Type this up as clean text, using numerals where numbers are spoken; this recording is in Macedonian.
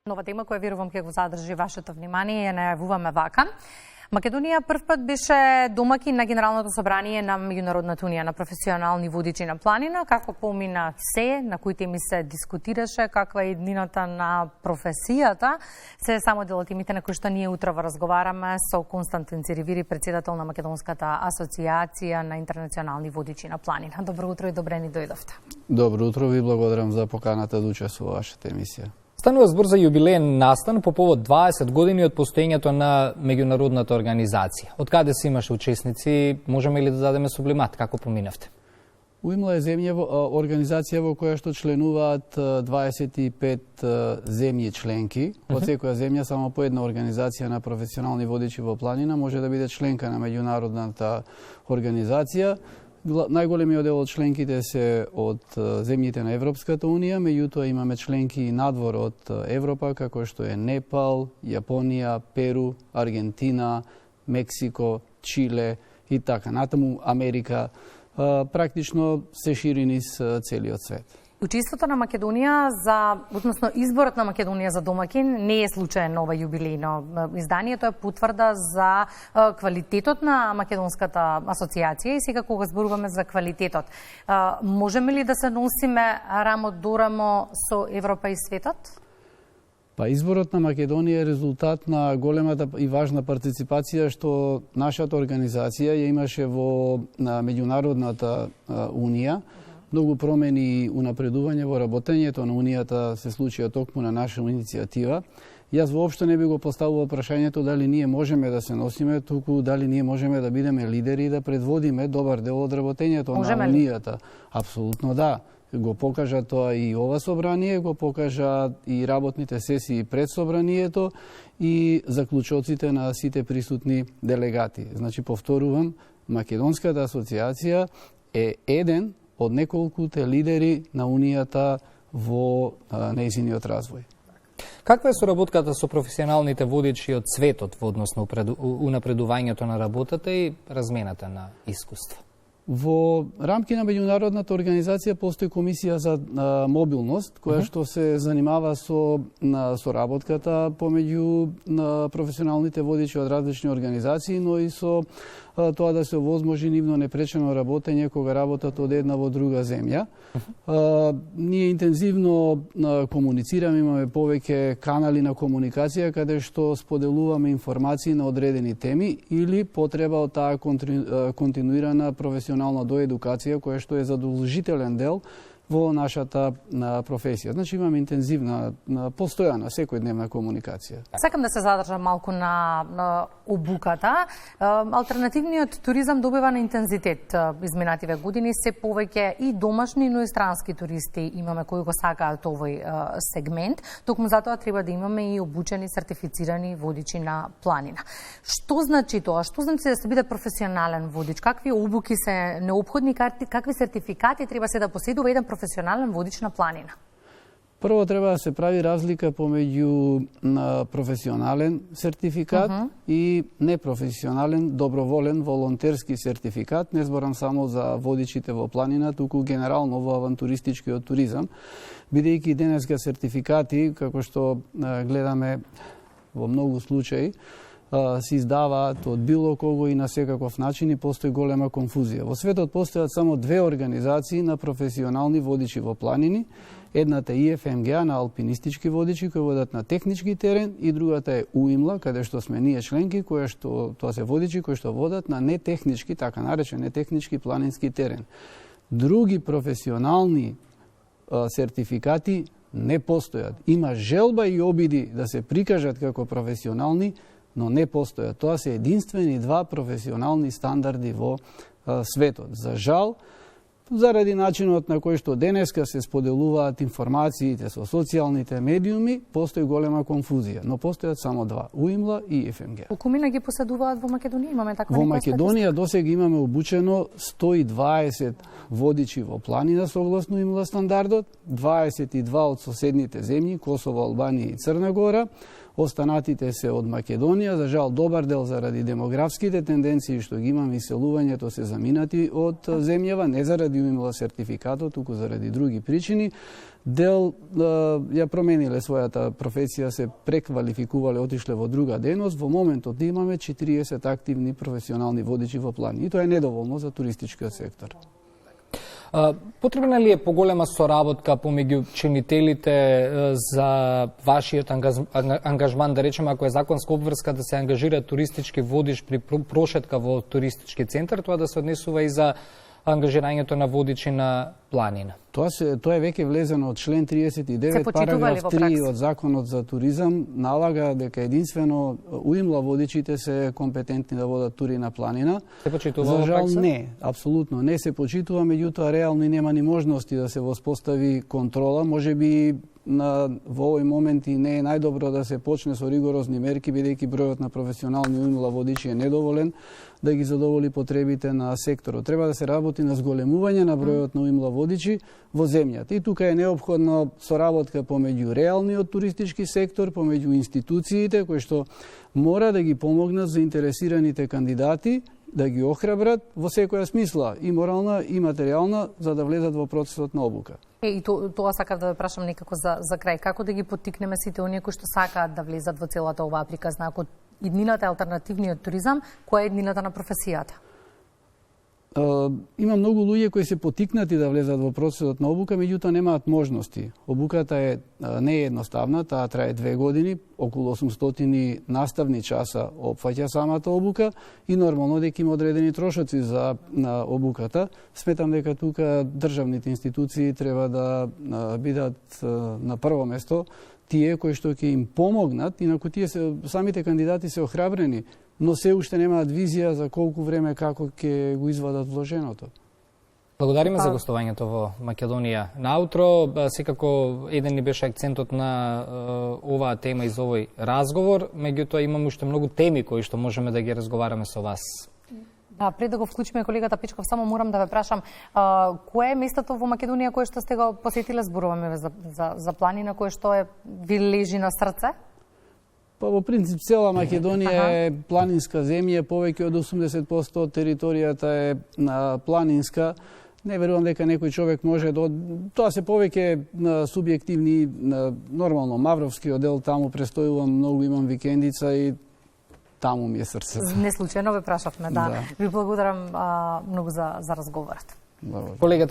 Нова тема која верувам ќе го задржи вашето внимание ја најавуваме вака. Македонија првпат беше домакин на Генералното собрание на Меѓународната унија на професионални водичи на планина. Како помина се, на кои теми се дискутираше, каква е еднината на професијата, се само дел од темите на кои што ние утрово разговараме со Константин Циревири, председател на Македонската асоциација на интернационални водичи на планина. Добро утро и добре ни дојдовте. Добро утро, ви благодарам за поканата да учествувам во вашата емисија. Станува збор за јубилеен настан по повод 20 години од постоењето на меѓународната организација. Од каде се имаше учесници, можеме ли да дадеме сублимат, како поминавте? УИМЛА е организација во која што членуваат 25 земји членки. Од секоја земја само по една организација на професионални водичи во планина може да биде членка на меѓународната организација. Најголемиот дел од членките се од земјите на Европската унија, меѓутоа имаме членки и надвор од Европа, како што е Непал, Јапонија, Перу, Аргентина, Мексико, Чиле и така. Натаму Америка практично се шири низ целиот свет. Учеството на Македонија односно изборот на Македонија за домакин не е случаен ова јубилејно издание, тоа е потврда за квалитетот на Македонската асоциација и сега кога зборуваме за квалитетот, можеме ли да се носиме рамо до рамо со Европа и светот? Изборот на Македонија е резултат на големата и важна партиципација што нашата организација ја имаше во меѓународната унија. Многу промени и унапредување во работењето на Унијата се случија токму на наша иницијатива. Јас воопшто не би го поставувал прашањето дали ние можеме да се носиме, туку дали ние можеме да бидеме лидери и да предводиме добар дел од работењето на Унијата. Апсолутно да. Го покажа тоа и ова собрание, го покажа и работните сесии пред собранието и заклучоците на сите присутни делегати. Значи, повторувам, Македонската асоциација е еден од неколкуте лидери на Унијата во нејзиниот развој. Каква е соработката со професионалните водичи од светот во однос на унапредувањето на работата и размената на искуства? Во рамки на меѓународната организација постои комисија за мобилност, која што се занимава со соработката помеѓу професионалните водичи од различни организации, но и со тоа да се овозможи нивно непречено работење кога работат од една во друга земја. Ние интензивно комуницираме, имаме повеќе канали на комуникација каде што споделуваме информации на одредени теми или потреба од таа континуирана професионална доедукација која што е задолжителен дел во нашата професија. Значи имаме интензивна, постојана, секојдневна комуникација. Сакам да се задржам малку на обуката. Алтернативниот туризам добива на интензитет изминативе години, се повеќе и домашни, но и странски туристи имаме кои го сакаат овој сегмент. Токму затоа треба да имаме и обучени, сертифицирани водичи на планина. Што значи тоа? Што значи да се биде професионален водич? Какви обуки се неопходни, какви сертификати треба се да поседува еден професионален водич на планина? Прво треба да се прави разлика помеѓу професионален сертификат и непрофесионален, доброволен, волонтерски сертификат. Не зборам само за водичите во планина, туку генерално во авантуристичкиот туризам. Бидејќи денеска сертификати, како што гледаме во многу случаи, се издаваат од било кого и на секаков начин и постои голема конфузија. Во светот постојат само две организации на професионални водичи во планини. Едната е ИФМГА на алпинистички водичи кои водат на технички терен и другата е УИМЛА, каде што сме ние членки, кои што тоа се водичи кои што водат на нетехнички, така наречен нетехнички планински терен. Други професионални сертификати не постојат. Има желба и обиди да се прикажат како професионални, но не постојат. Тоа се единствени два професионални стандарди во светот. За жал, заради начинот на кој што денеска се споделуваат информациите со социјалните медиуми, постои голема конфузија, но постојат само два, УИМЛА и ИФМГ. Колку мина ги поседуваат во Македонија? Имаме таква во Македонија досега имаме обучено 120 водичи во планина согласно ИМЛА стандардот, 22 од соседните земји, Косово, Албанија и Црна Гора. Останатите се од Македонија, за жал добар дел заради демографските тенденции што ги имаме, иселувањето се заминати од земјава, не заради уимла сертификатот, туку заради други причини. Дел ја промениле својата професија, се преквалификувале, отишле во друга дејност. Во моментот имаме 40 активни професионални водичи во планини. И тоа е недоволно за туристичкиот сектор. Потребна ли е поголема соработка помеѓу чинителите за вашиот ангажман, да речеме, ако е законска обврска да се ангажира туристички водич при прошетка во туристички центар, тоа да се однесува и за ангажирањето на водичи на планина? Тоа е веќе влезено од член 39, параграф 3 од Законот за туризам, налага дека единствено уимла водичите се компетентни да водат тури на планина. Се почитува за жал пракса? Не, апсолутно не се почитува, меѓутоа реално и нема ни можности да се воспостави контрола. Можеби во овој момент и не е најдобро да се почне со ригорозни мерки, бидејќи бројот на професионални уимла водичи е недоволен да ги задоволи потребите на секторот. Треба да се работи на зголемување на бројот на уимла водичи во земјата. И тука е неопходна соработка помеѓу реалниот туристички сектор, помеѓу институциите кои што мора да ги помогнат за интересираните кандидати, да ги охрабрат во секоја смисла, и морална, и материјална, за да влезат во процесот на обука. И тоа сакав да ве прашам некако за крај. Како да ги поттикнеме сите оние кои што сакаат да влезат во целата оваа приказна? Ако иднината е алтернативниот туризам, која е иднината на професијата? Има многу луѓе кои се поттикнати да влезат во процесот на обука, меѓутоа немаат можности. Обуката не е едноставна, таа трае 2 години, околу 800 наставни часа опфаќа самата обука и нормално дека има одредени трошоци за обуката. Сметам дека тука државните институции треба да бидат на прво место тие кои што ќе им помогнат, инаку тие самите кандидати се охрабрени, но се уште немаат визија за колку време како ќе го извадат вложеното. Благодариме за гостувањето во Македонија наутро. Секако еден ни беше акцентот на оваа тема и за овој разговор, меѓутоа имаме уште многу теми кои што можеме да ги разговараме со вас. Да, пред да го вклучиме колегата Пичков, само морам да ве прашам, кое е местото во Македонија кое што сте го посетиле, зборуваме за планина, кое што ви лежи на срце? Па во принцип цела Македонија е планинска земја, повеќе од 80% од територијата е планинска. Не верувам дека некој човек може да... Тоа се повеќе субјективни, нормално, Мавровскиот дел, таму престојувам многу, имам викендица и таму ми е срце. Не случајно ве прашавме, да. Ви благодарам многу за разговорот. Благодарам. Колегата